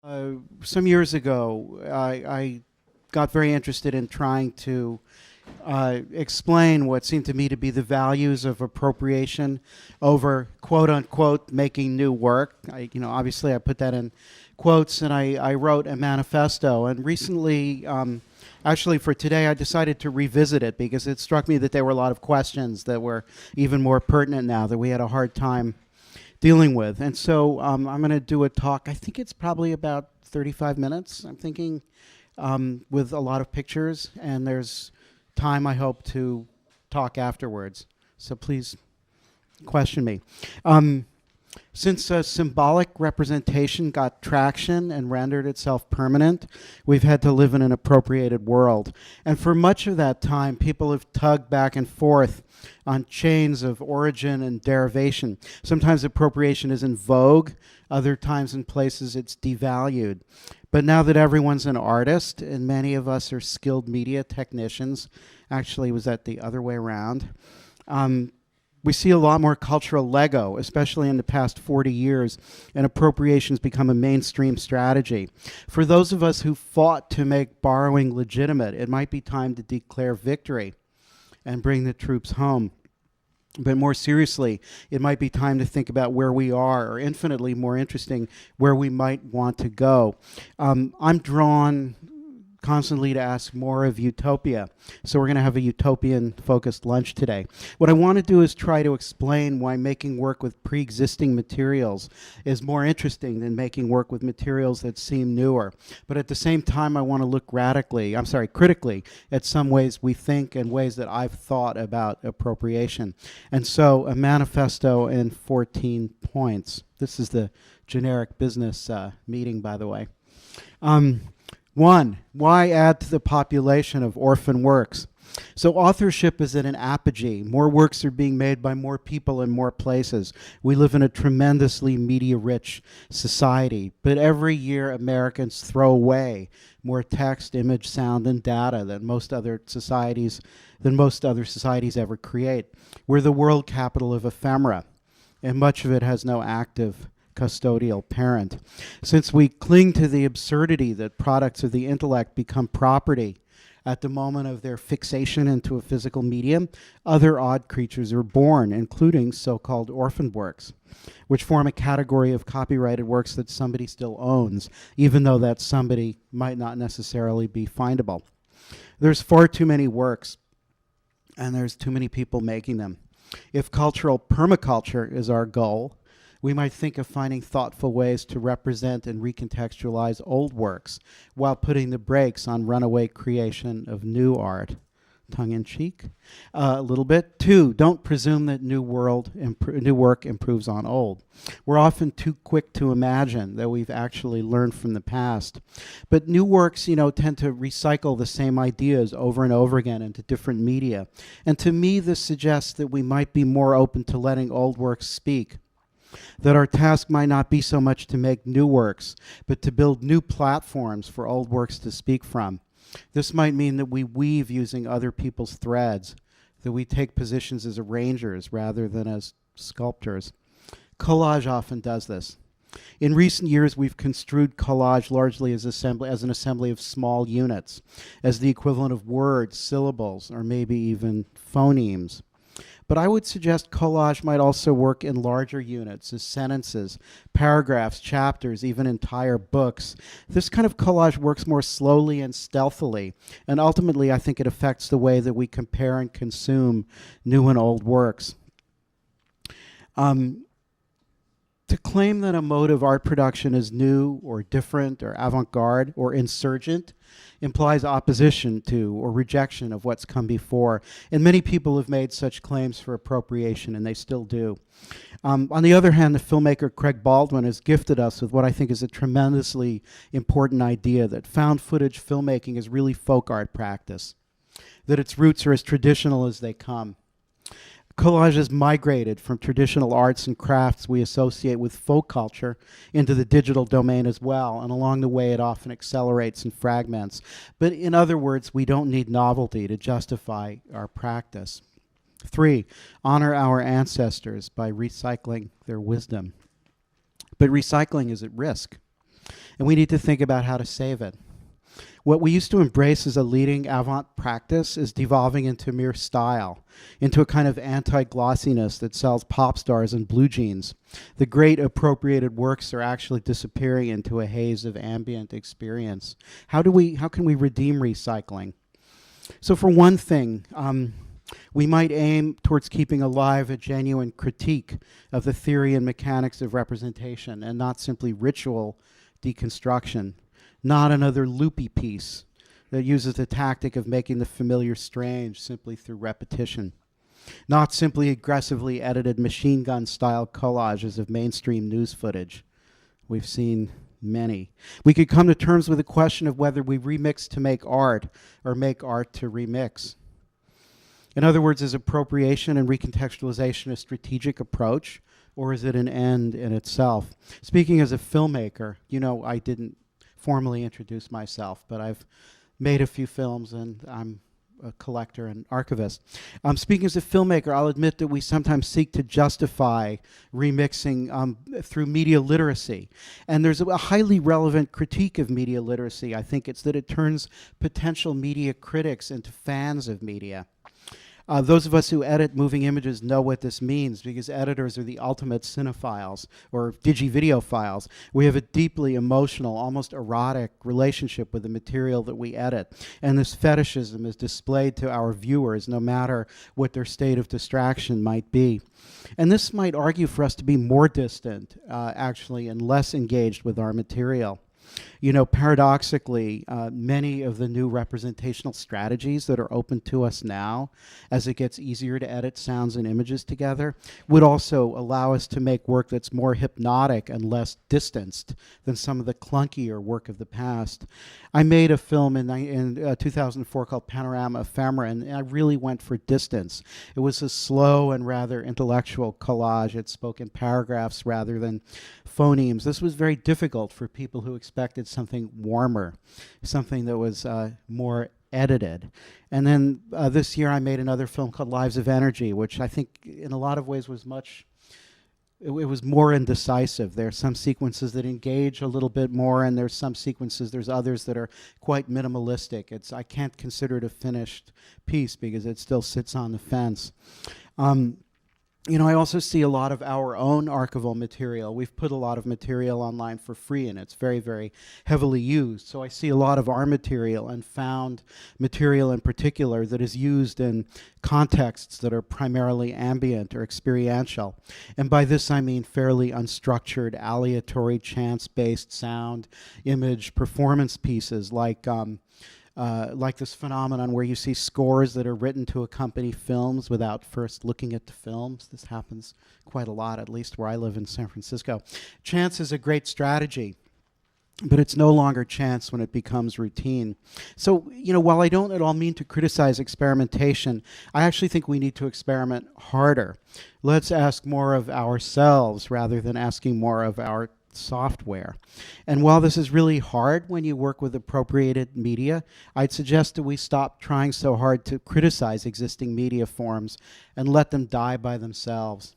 Some years ago, I got very interested in trying to explain what seemed to me to be the values of appropriation over quote unquote making new work. Obviously, I put that in quotes, and I wrote a manifesto. And recently, actually for today, I decided to revisit it because it struck me that there were a lot of questions that were even more pertinent now that we had a hard time dealing with. And so I'm going to do a talk. I think it's probably about 35 minutes, I'm thinking, with a lot of pictures. And there's time, I hope, to talk afterwards. So please question me. Since symbolic representation got traction and rendered itself permanent, we've had to live in an appropriated world. And for much of that time, people have tugged back and forth on chains of origin and derivation. Sometimes appropriation is in vogue, other times in places it's devalued. But now that everyone's an artist, and many of us are skilled media technicians, actually it was that the other way around, we see a lot more cultural Lego, especially in the past 40 years, and appropriation's become a mainstream strategy. For those of us who fought to make borrowing legitimate, it might be time to declare victory and bring the troops home. But more seriously, it might be time to think about where we are, or infinitely more interesting, where we might want to go. I'm drawn constantly to ask more of utopia. So we're going to have a utopian-focused lunch today. What I want to do is try to explain why making work with pre-existing materials is more interesting than making work with materials that seem newer. But at the same time, I want to look critically at some ways we think and ways that I've thought about appropriation. And so a manifesto in 14 points. This is the generic business meeting, by the way. 1, why add to the population of orphan works? So authorship is at an apogee. More works are being made by more people in more places. We live in a tremendously media-rich society, but every year Americans throw away more text, image, sound, and data than most other societies ever create. We're the world capital of ephemera, and much of it has no active custodial parent. Since we cling to the absurdity that products of the intellect become property at the moment of their fixation into a physical medium, other odd creatures are born, including so-called orphan works, which form a category of copyrighted works that somebody still owns, even though that somebody might not necessarily be findable. There's far too many works, and there's too many people making them. If cultural permaculture is our goal, we might think of finding thoughtful ways to represent and recontextualize old works while putting the brakes on runaway creation of new art. Tongue-in-cheek a little bit. 2, don't presume that new work improves on old. We're often too quick to imagine that we've actually learned from the past. But new works, tend to recycle the same ideas over and over again into different media. And to me, this suggests that we might be more open to letting old works speak. That our task might not be so much to make new works, but to build new platforms for old works to speak from. This might mean that we weave using other people's threads, that we take positions as arrangers rather than as sculptors. Collage often does this. In recent years, we've construed collage largely as an assembly of small units, as the equivalent of words, syllables, or maybe even phonemes. But I would suggest collage might also work in larger units, as sentences, paragraphs, chapters, even entire books. This kind of collage works more slowly and stealthily, and ultimately I think it affects the way that we compare and consume new and old works. To claim that a mode of art production is new or different or avant-garde or insurgent implies opposition to or rejection of what's come before. And many people have made such claims for appropriation, and they still do. On the other hand, the filmmaker Craig Baldwin has gifted us with what I think is a tremendously important idea, that found footage filmmaking is really folk art practice, that its roots are as traditional as they come. Collage has migrated from traditional arts and crafts we associate with folk culture into the digital domain as well, and along the way it often accelerates and fragments. But in other words, we don't need novelty to justify our practice. 3, honor our ancestors by recycling their wisdom. But recycling is at risk. and we need to think about how to save it. What we used to embrace as a leading avant practice is devolving into mere style, into a kind of anti-glossiness that sells pop stars and blue jeans. The great appropriated works are actually disappearing into a haze of ambient experience. How can we redeem recycling? So for one thing, we might aim towards keeping alive a genuine critique of the theory and mechanics of representation and not simply ritual deconstruction. Not another loopy piece that uses the tactic of making the familiar strange simply through repetition. Not simply aggressively edited machine gun style collages of mainstream news footage. We've seen many. We could come to terms with the question of whether we remix to make art or make art to remix. In other words, is appropriation and recontextualization a strategic approach, or is it an end in itself? Speaking as a filmmaker, you know, I didn't formally introduce myself, but I've made a few films and I'm a collector and archivist. Speaking as a filmmaker, I'll admit that we sometimes seek to justify remixing through media literacy. And there's a highly relevant critique of media literacy. I think it's that it turns potential media critics into fans of media. Those of us who edit moving images know what this means, because editors are the ultimate cinephiles or digivideophiles. We have a deeply emotional, almost erotic relationship with the material that we edit. And this fetishism is displayed to our viewers no matter what their state of distraction might be. And this might argue for us to be more distant, actually, and less engaged with our material. You know, paradoxically, many of the new representational strategies that are open to us now, as it gets easier to edit sounds and images together, would also allow us to make work that's more hypnotic and less distanced than some of the clunkier work of the past. I made a film in 2004 called Panorama Ephemera, and I really went for distance. It was a slow and rather intellectual collage. It spoke in paragraphs rather than phonemes. This was very difficult for people who expected something warmer, something that was more edited. And then this year I made another film called Lives of Energy, which I think in a lot of ways was it was more indecisive. There are some sequences that engage a little bit more, and there's others that are quite minimalistic. I can't consider it a finished piece because it still sits on the fence. You know, I also see a lot of our own archival material. We've put a lot of material online for free, and it's very, very heavily used. So I see a lot of our material and found material in particular that is used in contexts that are primarily ambient or experiential. And by this I mean fairly unstructured, aleatory, chance-based sound, image, performance pieces like this phenomenon where you see scores that are written to accompany films without first looking at the films. This happens quite a lot, at least where I live in San Francisco. Chance is a great strategy, but it's no longer chance when it becomes routine. So, you know, while I don't at all mean to criticize experimentation, I actually think we need to experiment harder. Let's ask more of ourselves rather than asking more of our software. And while this is really hard when you work with appropriated media, I'd suggest that we stop trying so hard to criticize existing media forms and let them die by themselves.